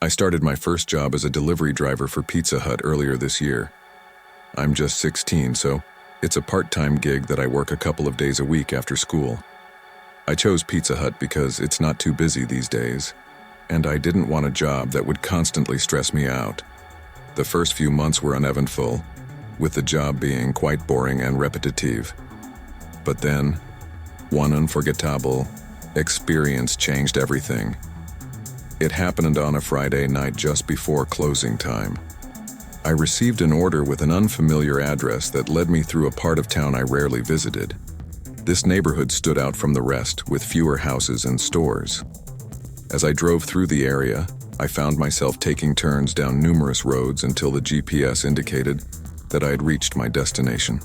I started my first job as a delivery driver for Pizza Hut earlier this year. I'm just 16, so it's a part-time gig that I work a couple of days a week after school. I chose Pizza Hut because it's not too busy these days, and I didn't want a job that would constantly stress me out. The first few months were uneventful, with the job being quite boring and repetitive. But then, one unforgettable experience changed everything. It happened on a Friday night just before closing time. I received an order with an unfamiliar address that led me through a part of town I rarely visited. This neighborhood stood out from the rest, with fewer houses and stores. As I drove through the area, I found myself taking turns down numerous roads until the GPS indicated that I had reached my destination.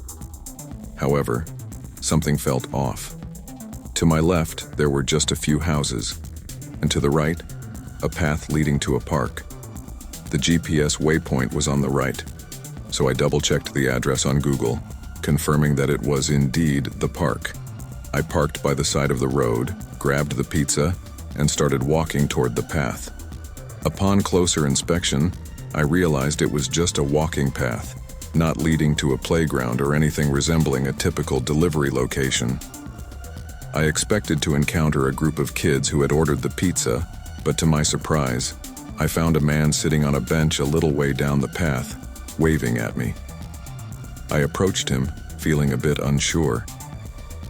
However, something felt off. To my left, there were just a few houses, and to the right, a path leading to a park. The GPS waypoint was on the right, so I double-checked the address on Google, confirming that it was indeed the park. I parked by the side of the road, grabbed the pizza, and started walking toward the path. Upon closer inspection, I realized it was just a walking path, not leading to a playground or anything resembling a typical delivery location. I expected to encounter a group of kids who had ordered the pizza, but to my surprise, I found a man sitting on a bench a little way down the path, waving at me. I approached him, feeling a bit unsure.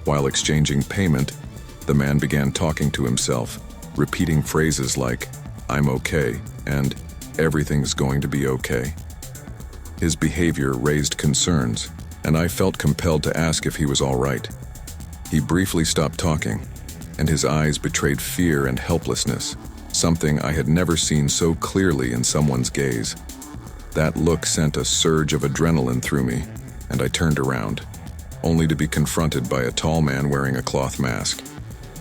While exchanging payment, the man began talking to himself, repeating phrases like, "I'm okay," and "everything's going to be okay." His behavior raised concerns, and I felt compelled to ask if he was all right. He briefly stopped talking, and his eyes betrayed fear and helplessness, something I had never seen so clearly in someone's gaze. That look sent a surge of adrenaline through me, and I turned around, only to be confronted by a tall man wearing a cloth mask.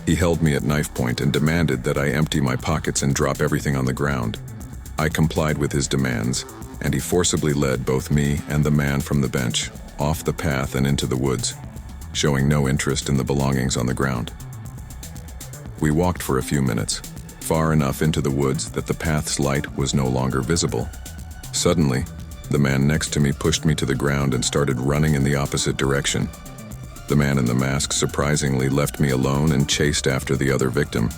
He held me at knife point and demanded that I empty my pockets and drop everything on the ground. I complied with his demands, and he forcibly led both me and the man from the bench off the path and into the woods, showing no interest in the belongings on the ground. We walked for a few minutes, far enough into the woods that the path's light was no longer visible. Suddenly, the man next to me pushed me to the ground and started running in the opposite direction. The man in the mask surprisingly left me alone and chased after the other victim.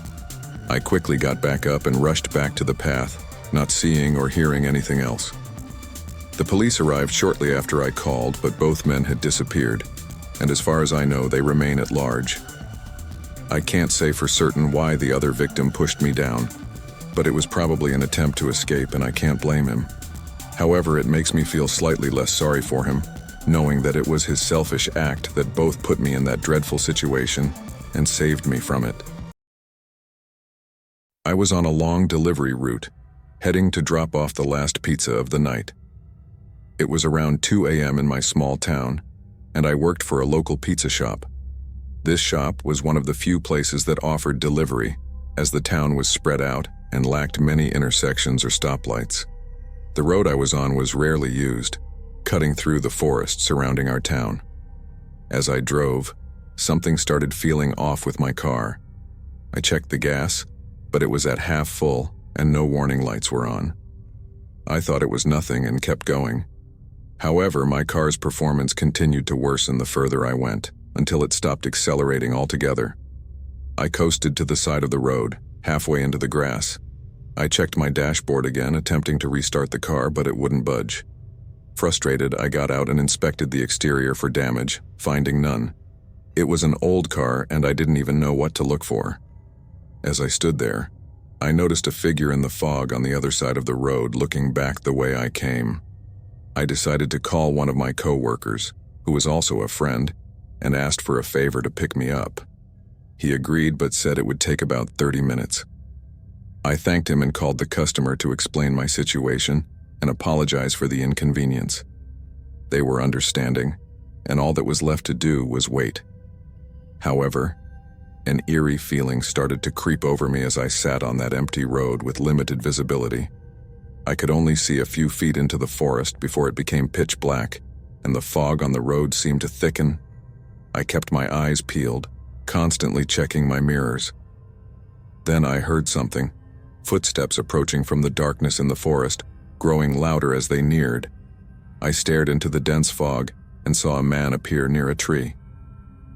I quickly got back up and rushed back to the path, not seeing or hearing anything else. The police arrived shortly after I called, but both men had disappeared, and as far as I know, they remain at large. I can't say for certain why the other victim pushed me down, but it was probably an attempt to escape, and I can't blame him. However, it makes me feel slightly less sorry for him, knowing that it was his selfish act that both put me in that dreadful situation and saved me from it. I was on a long delivery route, heading to drop off the last pizza of the night. It was around 2 a.m. in my small town, and I worked for a local pizza shop. This shop was one of the few places that offered delivery, as the town was spread out and lacked many intersections or stoplights. The road I was on was rarely used, cutting through the forest surrounding our town. As I drove, something started feeling off with my car. I checked the gas, but it was at half full and no warning lights were on. I thought it was nothing and kept going. However, my car's performance continued to worsen the further I went, until it stopped accelerating altogether. I coasted to the side of the road, halfway into the grass. I checked my dashboard again, attempting to restart the car, but it wouldn't budge. Frustrated, I got out and inspected the exterior for damage, finding none. It was an old car, and I didn't even know what to look for. As I stood there, I noticed a figure in the fog on the other side of the road, looking back the way I came. I decided to call one of my co-workers, who was also a friend, and asked for a favor to pick me up. He agreed, but said it would take about 30 minutes. I thanked him and called the customer to explain my situation and apologize for the inconvenience. They were understanding, and all that was left to do was wait. However, an eerie feeling started to creep over me as I sat on that empty road with limited visibility. I could only see a few feet into the forest before it became pitch black, and the fog on the road seemed to thicken. I kept my eyes peeled, constantly checking my mirrors. Then I heard something, footsteps approaching from the darkness in the forest, growing louder as they neared. I stared into the dense fog and saw a man appear near a tree.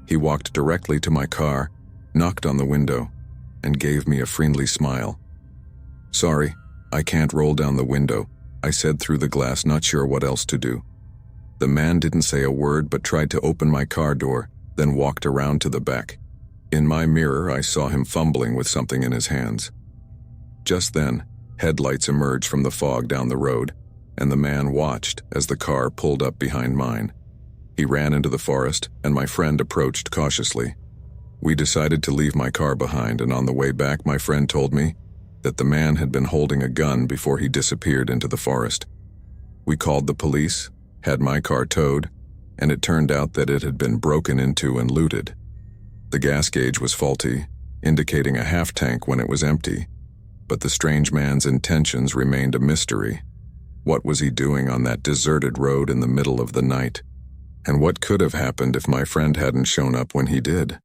He walked directly to my car, knocked on the window, and gave me a friendly smile. "Sorry, I can't roll down the window," I said through the glass, not sure what else to do. The man didn't say a word but tried to open my car door, then walked around to the back. In my mirror, I saw him fumbling with something in his hands. Just then, headlights emerged from the fog down the road, and the man watched as the car pulled up behind mine. He ran into the forest, and my friend approached cautiously. We decided to leave my car behind, and on the way back, my friend told me that the man had been holding a gun before he disappeared into the forest. We called the police, had my car towed, and it turned out that it had been broken into and looted. The gas gauge was faulty, indicating a half tank when it was empty, but the strange man's intentions remained a mystery. What was he doing on that deserted road in the middle of the night? And what could have happened if my friend hadn't shown up when he did?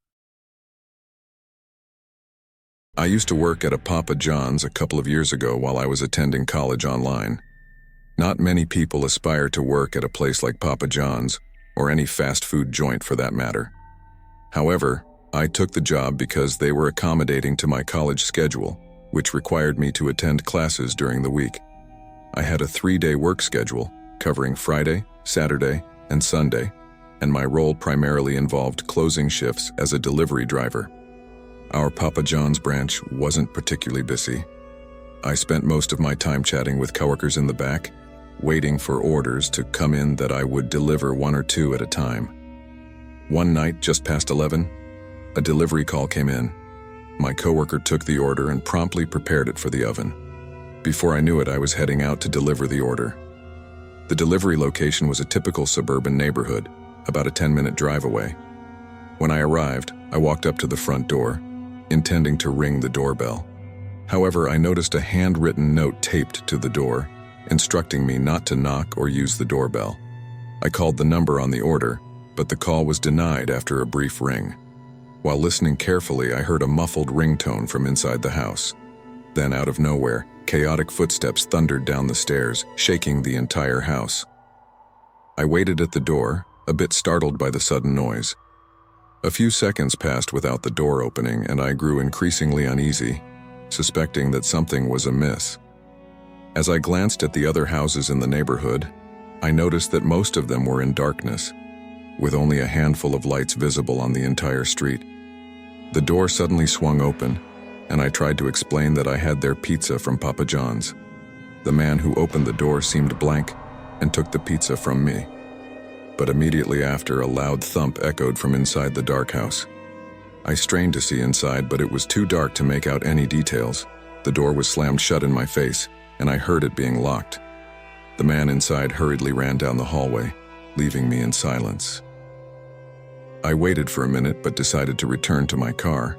I used to work at a Papa John's a couple of years ago while I was attending college online. Not many people aspire to work at a place like Papa John's, or any fast food joint for that matter. However, I took the job because they were accommodating to my college schedule, which required me to attend classes during the week. I had a 3-day work schedule, covering Friday, Saturday, and Sunday, and my role primarily involved closing shifts as a delivery driver. Our Papa John's branch wasn't particularly busy. I spent most of my time chatting with coworkers in the back, waiting for orders to come in that I would deliver 1 or 2 at a time. One night, just past 11, a delivery call came in. My coworker took the order and promptly prepared it for the oven. Before I knew it, I was heading out to deliver the order. The delivery location was a typical suburban neighborhood, about a 10-minute drive away. When I arrived, I walked up to the front door, intending to ring the doorbell. However, I noticed a handwritten note taped to the door, instructing me not to knock or use the doorbell. I called the number on the order, but the call was denied after a brief ring. While listening carefully, I heard a muffled ringtone from inside the house. Then, out of nowhere, chaotic footsteps thundered down the stairs, shaking the entire house. I waited at the door, a bit startled by the sudden noise. A few seconds passed without the door opening, and I grew increasingly uneasy, suspecting that something was amiss. As I glanced at the other houses in the neighborhood, I noticed that most of them were in darkness, with only a handful of lights visible on the entire street. The door suddenly swung open, and I tried to explain that I had their pizza from Papa John's. The man who opened the door seemed blank and took the pizza from me. But immediately after, a loud thump echoed from inside the dark house. I strained to see inside, but it was too dark to make out any details. The door was slammed shut in my face, and I heard it being locked. The man inside hurriedly ran down the hallway, leaving me in silence. I waited for a minute but decided to return to my car.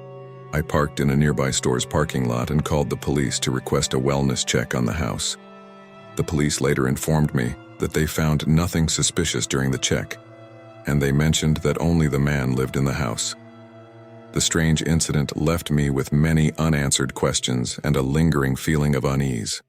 I parked in a nearby store's parking lot and called the police to request a wellness check on the house. The police later informed me that they found nothing suspicious during the check, and they mentioned that only the man lived in the house. The strange incident left me with many unanswered questions and a lingering feeling of unease.